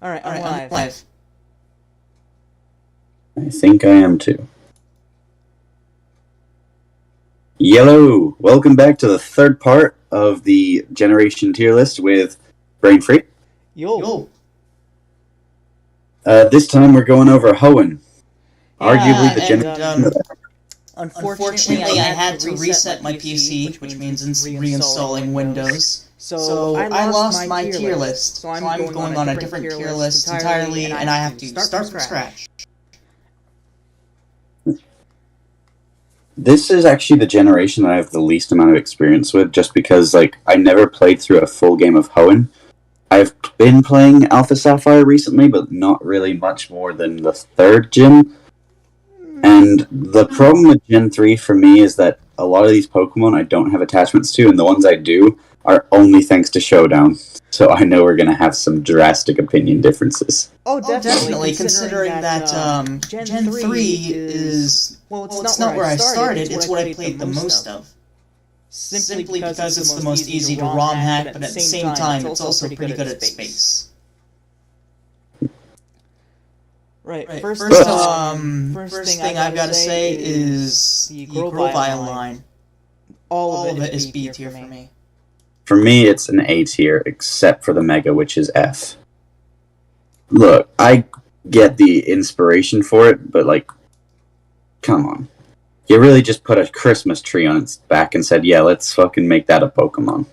Alright, I'm live. I think I am too. Yellow! Welcome back to the third part of the Generation tier list with Brain Free. Yo. This time we're going over Hoenn. Arguably the Generation. Unfortunately, I had to reset my PC, which means reinstalling Windows. So I lost my tier list. So I'm going on a different tier list entirely, and I have to start from scratch. This is actually the generation that I have the least amount of experience with, just because I never played through a full game of Hoenn. I've been playing Alpha Sapphire recently, but not really much more than the third gen. And the problem with Gen 3 for me is that a lot of these Pokemon I don't have attachments to, and the ones I do are only thanks to Showdown. So I know we're going to have some drastic opinion differences. Oh, definitely, considering that Gen 3 is... Well, it's not where I started, it's what I played the most of. Simply because it's the most easy to ROM hack, but at the same time, it's also pretty good at space. Right. First thing I've got to say is the Grovyle line. All of it is B tier for me. For me, it's an A tier, except for the Mega, which is F. Look, I get the inspiration for it, but come on. You really just put a Christmas tree on its back and said, yeah, let's fucking make that a Pokemon.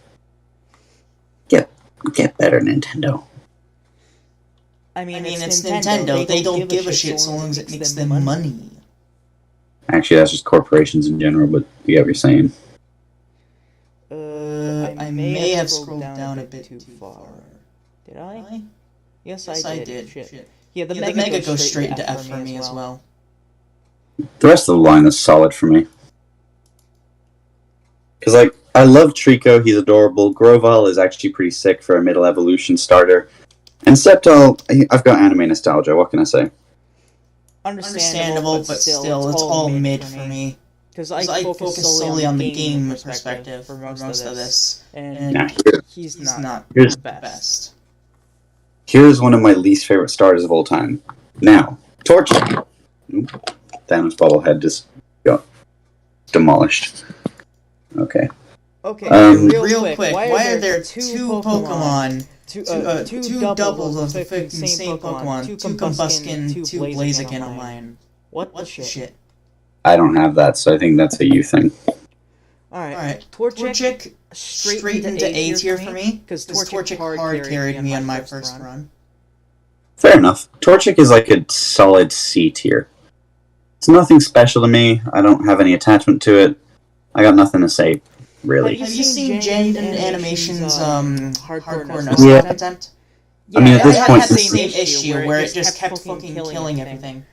Get better, Nintendo. I mean, it's Nintendo. They don't give a shit so long as it makes them money. Actually, that's just corporations in general, but you get what you're saying. I may have scrolled down a bit too far. Did I? Yes, I did. Shit. Yeah, the Mega goes straight into F for me as well. The rest of the line is solid for me. Because, I love Trico, he's adorable. Grovyle is actually pretty sick for a middle evolution starter. And Sceptile, I've got anime nostalgia, what can I say? Understandable, but still, it's all mid for me. Because I focus solely on the game perspective for most of this. And he's not the best. Here's one of my least favorite starters of all time. Now, Torchic. Thanos bobblehead just got demolished. Okay. Real quick, why are there two Pokemon? Two doubles of the same Pokemon. Two Combuskin, two Blaziken on mine. What the shit? I don't have that, so I think that's a you thing. Alright. Torchic straight into A tier for me, because Torchic hard carried me on my first run. Fair enough. Torchic is a solid C tier. It's nothing special to me. I don't have any attachment to it. I got nothing to say, really. Have you seen Gen Animation's hardcore no content? I mean, at this point, I had the same issue where it just kept fucking killing everything.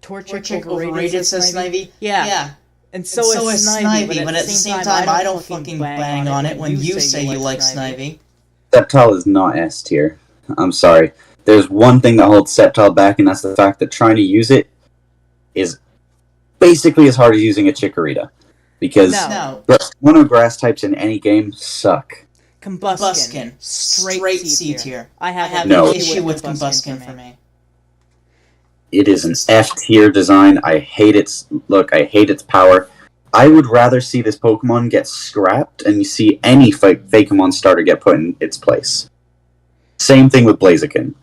Torchic overrated, says Snivy? Yeah. And so is Snivy, but at the same time, I don't fucking bang on it when you say you like Snivy. Sceptile is not S tier. I'm sorry. There's one thing that holds Sceptile back, and that's the fact that trying to use it is basically as hard as using a Chikorita. Because monograss types in any game suck. Combuskin. Straight C tier. I have no issue with Combuskin for me. It is an F tier design. I hate its look. I hate its power. I would rather see this Pokemon get scrapped and you see any Fakemon starter get put in its place. Same thing with Blaziken.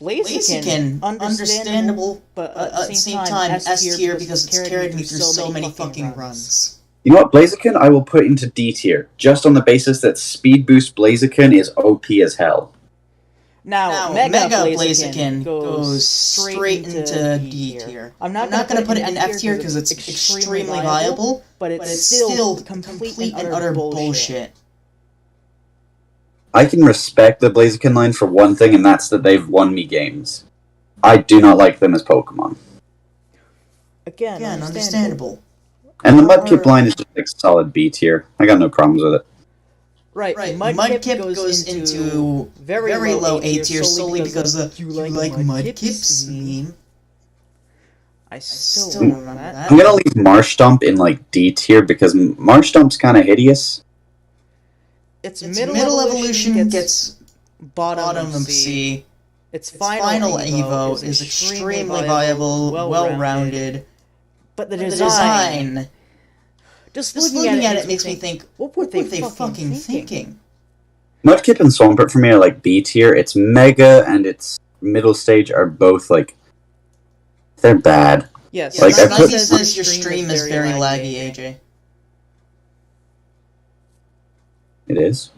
Blaziken, understandable, but at the same time, S tier because it's carried me through so many fucking runs. You know what, Blaziken I will put into D tier, just on the basis that Speed Boost Blaziken is OP as hell. Now Mega Blaziken goes straight into D tier. I'm not going to put it in F tier because it's extremely viable, but it's still complete and utter bullshit. I can respect the Blaziken line for one thing, and that's that they've won me games. I do not like them as Pokemon. Again, understandable. And the Mudkip line is just solid B tier. I got no problems with it. Right. Mudkip goes into very low A tier solely because of you like Mudkip's meme. I still remember that. I'm gonna leave Marshtomp in D tier because Marshtomp's kind of hideous. Its middle evolution gets bottom of C. Its final Evo is extremely viable, well-rounded, but the design... Just looking at it makes me think, what were they fucking thinking? Mudkip and Swampert for me are like B tier. Its Mega and its middle stage are both like... They're bad. Yes, like, Nike says your stream is very laggy, AJ. It is?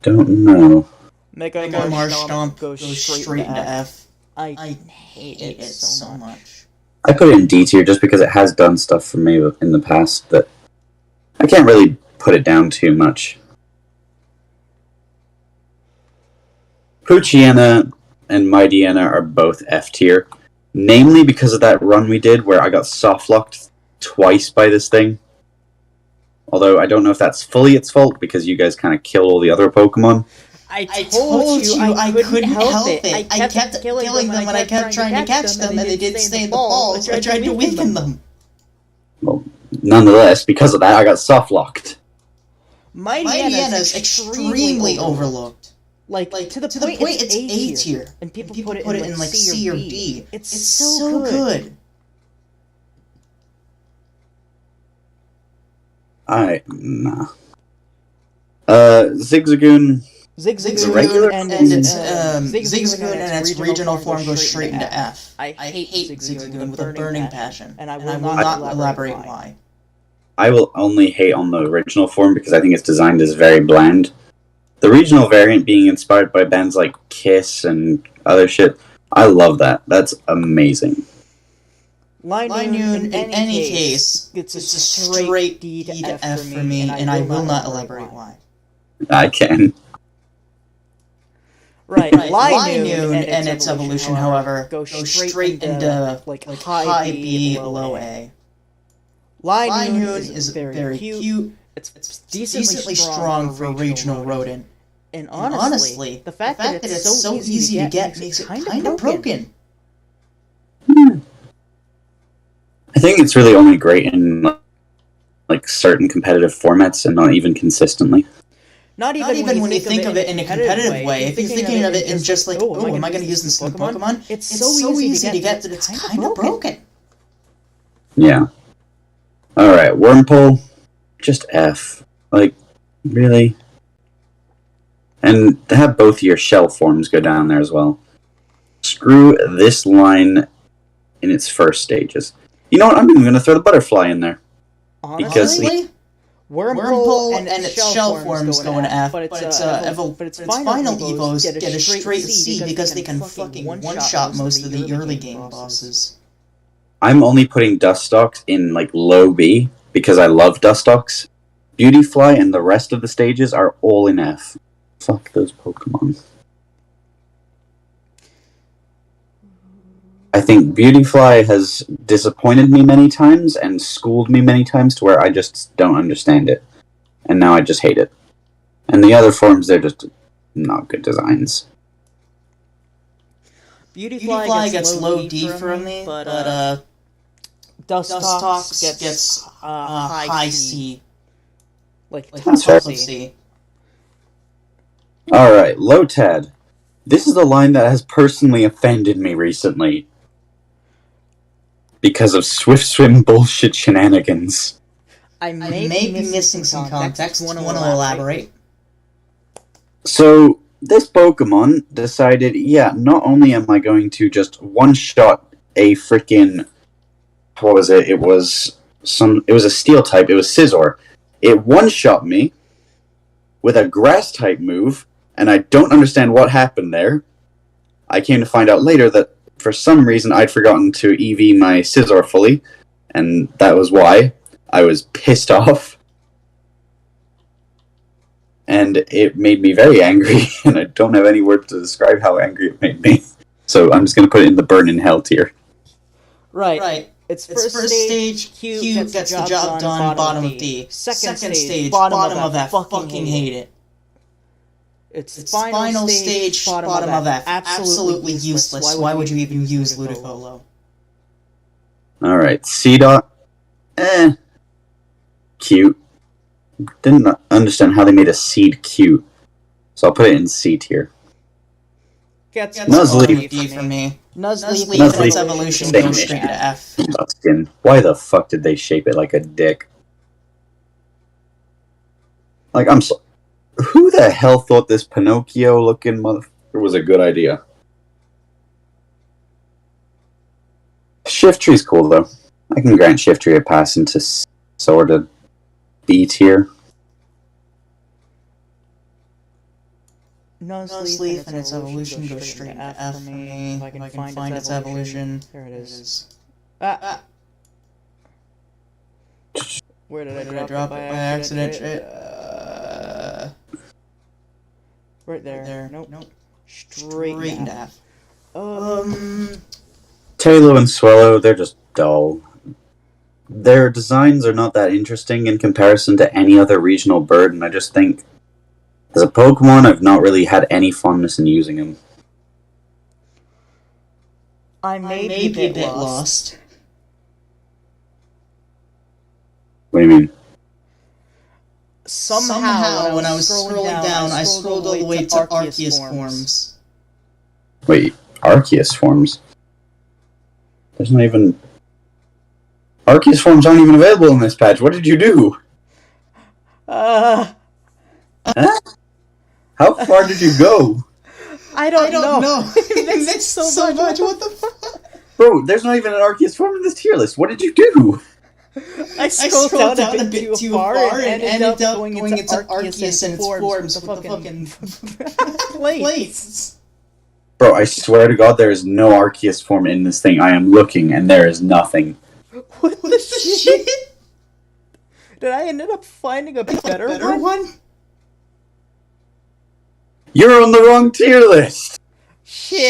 Don't know. Mega Marshtomp goes straight into F. I hate it so much. I put it in D tier just because it has done stuff for me in the past that I can't really put it down too much. Poochyena and Mightyena are both F tier, namely because of that run we did where I got soft-locked twice by this thing. Although I don't know if that's fully its fault because you guys kind of killed all the other Pokemon. I told you I couldn't help it. I kept killing them when I kept trying to catch them, and they didn't stay in the ball, so I tried to weaken them. Well, nonetheless, because of that, I got soft-locked. Mightyena's extremely overlooked. Like to the point it's A tier, and people put it in like C or D. It's so good. Nah. Zigzagoon... Zigzagoon and its regional form goes straight into F. I hate Zigzagoon with a burning passion, and I will not elaborate why. I will only hate on the original form because I think its design is very bland. The regional variant being inspired by bands like Kiss and other shit, I love that. That's amazing. Linoon, in any case, it's a straight D to F for me, and I will not elaborate why. I can. Right. Linoon and its evolution, however, goes straight into like high B, low A. Linoon is very cute. It's decently strong for a regional rodent. And honestly, the fact that it's so easy to get makes it kind of broken. I think it's really only great in like certain competitive formats and not even consistently. Not even when you think of it in a competitive way. If you're thinking of it in just like, oh, am I going to use this in the Pokemon? It's so easy to get that it's kind of broken. Yeah. Alright, Wurmple, just F. Like, really? And to have both your shell forms go down there as well. Screw this line in its first stages. You know what, I'm even going to throw the Butterfly in there. Honestly? Wurmple and its shell forms go into F, but its final Evos get a straight C because they can fucking one-shot most of the early game bosses. I'm only putting Dustox in like low B because I love Dustox. Beautyfly and the rest of the stages are all in F. Fuck those Pokemon. I think Beautyfly has disappointed me many times and schooled me many times to where I just don't understand it. And now I just hate it. And the other forms, they're just not good designs. Beautyfly gets low D from me, but Dustox gets high C. Like top C. Alright, Lotad. This is a line that has personally offended me recently. Because of Swift Swim bullshit shenanigans. I may be missing some context. Want to elaborate? So, this Pokemon decided, yeah, not only am I going to just one-shot a freaking... What was it? It was a steel type. It was Scizor. It one-shot me with a grass type move, and I don't understand what happened there. I came to find out later that for some reason I'd forgotten to EV my Scizor fully, and that was why. I was pissed off. And it made me very angry, and I don't have any words to describe how angry it made me. So I'm just going to put it in the burn in hell tier. Right. Its first stage, Q gets the job done, bottom of D. Second stage, bottom of F. Fucking hate it. Its final stage, bottom of F. Absolutely useless. Why would you even use Ludicolo? Alright, C dot. Cute. Didn't understand how they made a seed cute. So I'll put it in C tier. Nuzleaf D for me. Nuzleaf and its evolution go straight to F. Why the fuck did they shape it like a dick? Like, I'm so... Who the hell thought this Pinocchio-looking motherfucker was a good idea? Shiftry's cool, though. I can grant Shiftry a pass into sort of B tier. Nuzleaf and its evolution go straight to F for me. If I can find its evolution. There it is. Where did I drop it by accident? Right there. Nope. Straight into F. Tailo and Swellow, they're just dull. Their designs are not that interesting in comparison to any other regional bird, and I just think, as a Pokemon, I've not really had any fondness in using them. I may be a bit lost. What do you mean? Somehow when I was scrolling down, I scrolled all the way to Arceus forms. Wait, Arceus forms? There's not even... Arceus forms aren't even available in this patch. What did you do? Huh? How far did you go? I don't know. I missed so much. What the fuck? Bro, there's not even an Arceus form in this tier list. What did you do? I scrolled down a bit too far and ended up going into Arceus and its forms with the fucking plates. Bro, I swear to God, there is no Arceus form in this thing. I am looking, and there is nothing. What the shit? Did I end up finding a better one? You're on the wrong tier list! Shit!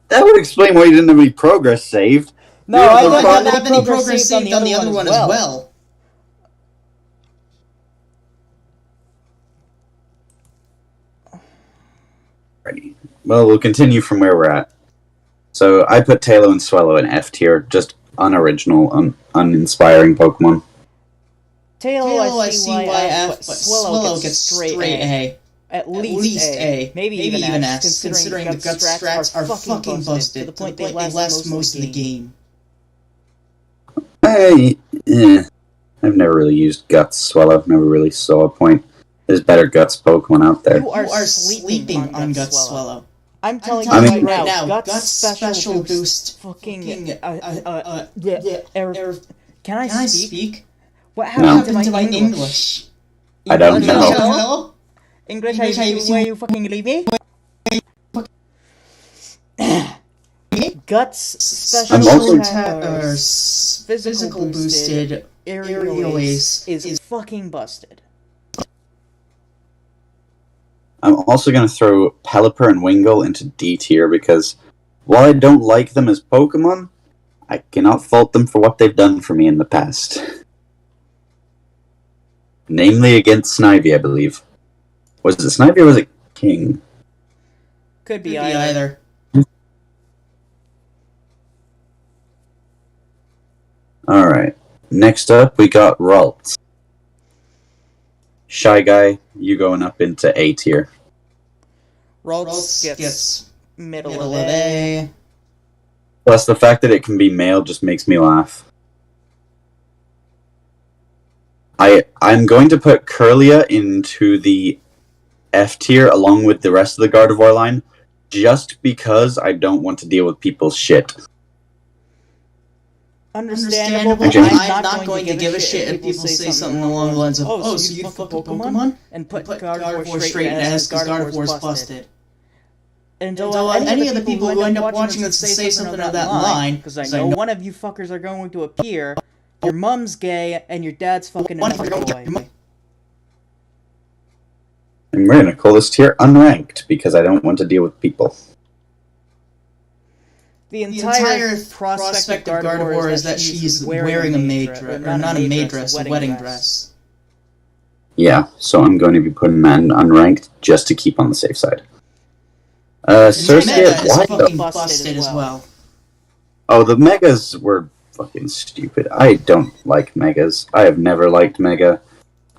That would explain why you didn't have any progress saved. No, I didn't have any progress saved on the other one as well. Ready. Well, we'll continue from where we're at. So, I put Tailo and Swellow in F tier, just unoriginal, uninspiring Pokemon. Tailo, I see why F, but Swellow gets straight A. At least A. Maybe even S, considering the gut strats are fucking busted to the point they last most of the game. I've never really used Guts Swellow, never really saw a point. There's better Guts Pokemon out there. You are sleeping on Guts Swellow. I'm telling you right now, Guts special boost fucking Can I speak? What happened to my English? I don't know. English, where you fucking leave me? Guts special physical boosted Aerial Ace is fucking busted. I'm also going to throw Pelipper and Wingull into D tier because while I don't like them as Pokemon, I cannot fault them for what they've done for me in the past. Namely against Snivy, I believe. Was it Snivy or was it King? Could be either. Alright. Next up, we got Ralts. Shy Guy, you going up into A tier. Ralts gets middle of A. Plus, the fact that it can be male just makes me laugh. I'm going to put Kirlia into the F tier along with the rest of the Gardevoir line, just because I don't want to deal with people's shit. Understandable. I'm not going to give a shit if people say something along the lines of, "Oh, so you fuck Pokemon?" and put Gardevoir straight in S because Gardevoir's busted. And any of the people who end up watching this say something of that line, because I know one of you fuckers are going to appear. Your mom's gay and your dad's fucking another boy. And we're gonna call this tier unranked because I don't want to deal with people. The entire prospect of Gardevoir is that she's wearing a maid dress, or not a maid dress, a wedding dress. Yeah, so I'm going to be putting man unranked just to keep on the safe side. Surskit, Mega is why fucking the... busted as well. Oh, the megas were fucking stupid. I don't like megas. I have never liked mega.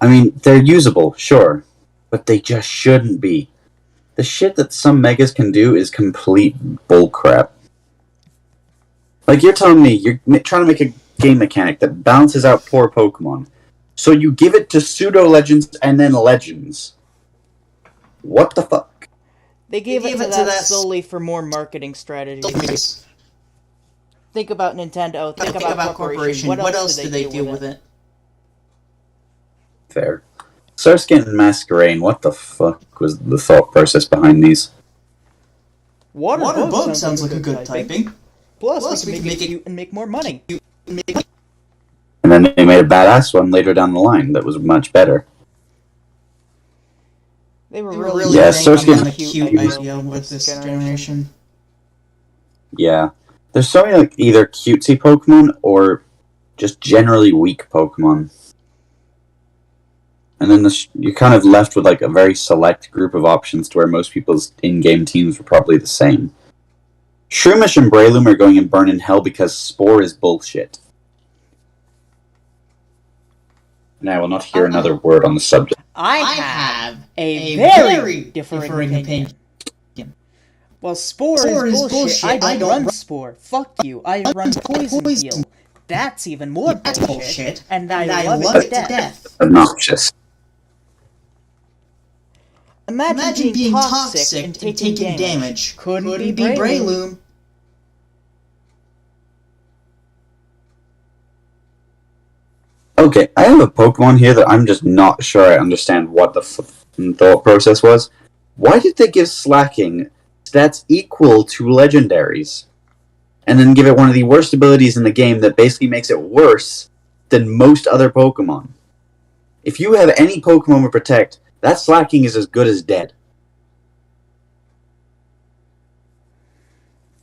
I mean, they're usable, sure, but they just shouldn't be. The shit that some megas can do is complete bullcrap. Like, you're telling me you're trying to make a game mechanic that balances out poor Pokemon, so you give it to pseudo-legends and then legends. What the fuck? They gave it to that solely for more marketing strategies. Think about Nintendo. Think about Corporation. What else do they do with it? Fair. Surskit and Masquerain, what the fuck was the thought process behind these? Water Bug sounds like a good typing. Plus, we can make it cute and make more money. And then they made a badass one later down the line that was much better. They were really Surskit a cute idea with this generation. Yeah. There's so many, like, either cutesy Pokemon or just generally weak Pokemon. And then you're kind of left with, like, a very select group of options to where most people's in-game teams were probably the same. Shroomish and Breloom are going in Burn in Hell because Spore is bullshit. And I will not hear another word on the subject. I have a very differing opinion. Well, Spore is bullshit. I don't run Spore. Fuck you. I run Poison Heal. That's even more bullshit. And I love it to death. Obnoxious. Imagine being toxic and taking damage. Couldn't be Breloom. Okay, I have a Pokemon here that I'm just not sure I understand what the thought process was. Why did they give Slacking stats equal to legendaries? And then give it one of the worst abilities in the game that basically makes it worse than most other Pokemon. If you have any Pokemon with Protect, that Slacking is as good as dead.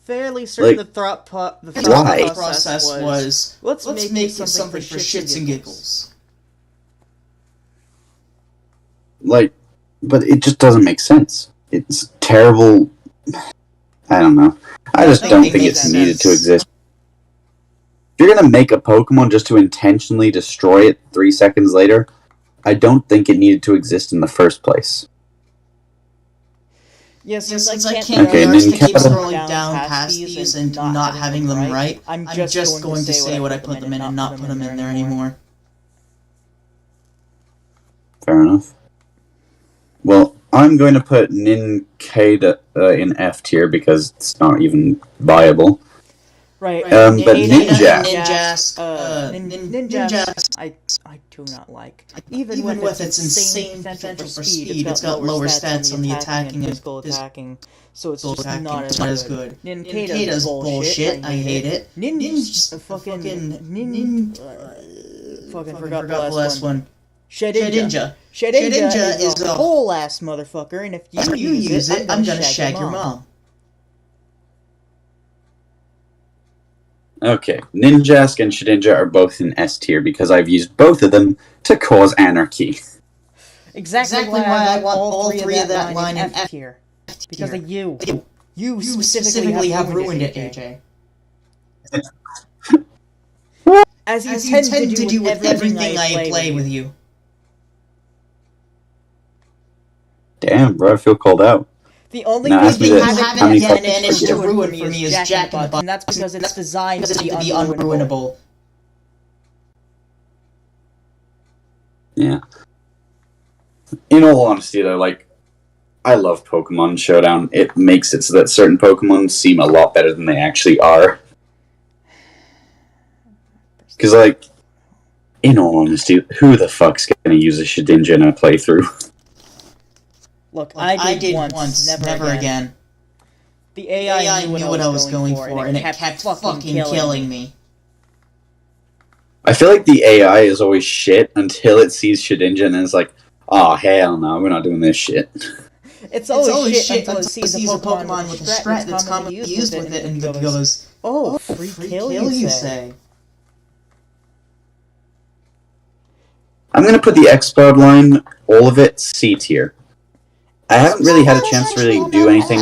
Fairly certain the thought process was let's make it something for shits and giggles. Like, but it just doesn't make sense. It's terrible. I don't know. I just don't think it's needed to exist. If you're gonna make a Pokemon just to intentionally destroy it 3 seconds later, I don't think it needed to exist in the first place. Yes, since I can't keep scrolling down past these and not having them right, I'm just going to say what I put them in and not put them in there anymore. Fair enough. Well, I'm going to put Nincada in F tier because it's not even viable. Right. But Ninjask, I do not like. Even with its insane potential for speed, it's got lower stats on the attacking and physical attacking, so it's just not as good. Nincada's bullshit. I hate it. Ninja's fucking forgot the last one. Shedinja. Shedinja is a whole ass motherfucker, and if you use it, I'm gonna shag your mom. Okay, Ninjask and Shedinja are both in S tier because I've used both of them to cause anarchy. Exactly why I want all three of that line in F tier. Because of you. You specifically have ruined it, AJ. As you tend to do with everything I play with you. Damn, bro, I feel called out. The only thing you haven't yet managed to ruin for me is Jack in the Box, and that's because it's designed to be unruinable. Yeah. In all honesty, though, like, I love Pokemon Showdown. It makes it so that certain Pokemon seem a lot better than they actually are. Because, like, in all honesty, who the fuck's gonna use a Shedinja in a playthrough? Look, I did once, never again. The AI knew what I was going for, and it kept fucking killing me. I feel like the AI is always shit until it sees Shedinja and is like, oh, hell no, we're not doing this shit. It's always shit until it sees a Pokemon with a strat that's commonly used with it, and it goes, oh, free kill, you say. I'm gonna put the Xbox line, all of it, C tier. I haven't really had a chance to really do anything